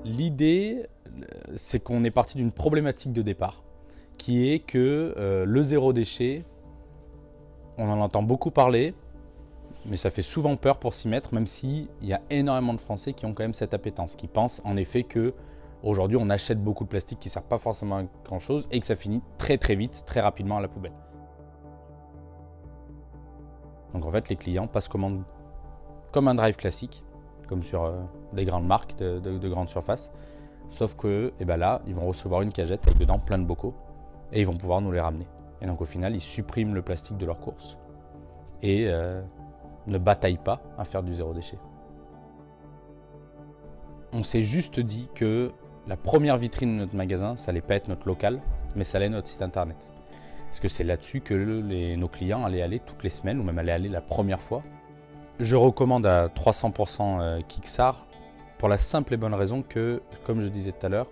L'idée, c'est qu'on est parti d'une problématique de départ, qui est que le zéro déchet, on en entend beaucoup parler, mais ça fait souvent peur pour s'y mettre, même s'il y a énormément de Français qui ont quand même cette appétence, qui pensent en effet qu'aujourd'hui on achète beaucoup de plastique qui ne sert pas forcément à grand chose et que ça finit très très vite, très rapidement à la poubelle. Donc en fait les clients passent commande comme un drive classique, comme sur des grandes marques de grandes surfaces, sauf que là ils vont recevoir une cagette avec dedans plein de bocaux et ils vont pouvoir nous les ramener. Et donc au final ils suppriment le plastique de leur course et ne bataillent pas à faire du zéro déchet. On s'est juste dit que la première vitrine de notre magasin, ça allait pas être notre local, mais ça allait être notre site internet. Parce que c'est là-dessus que nos clients allaient aller toutes les semaines, ou même allaient aller la première fois. Je recommande à 300% Kicksar, pour la simple et bonne raison que, comme je disais tout à l'heure,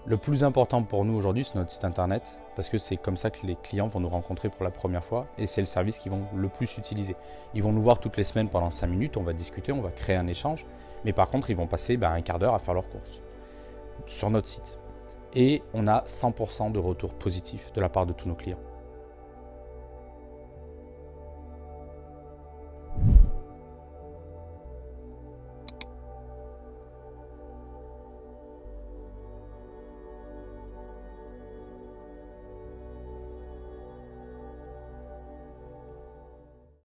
le plus important pour nous aujourd'hui, c'est notre site internet, parce que c'est comme ça que les clients vont nous rencontrer pour la première fois, et c'est le service qu'ils vont le plus utiliser. Ils vont nous voir toutes les semaines pendant 5 minutes, on va discuter, on va créer un échange, mais par contre, ils vont passer un quart d'heure à faire leurs courses sur notre site. Et on a 100% de retours positifs de la part de tous nos clients.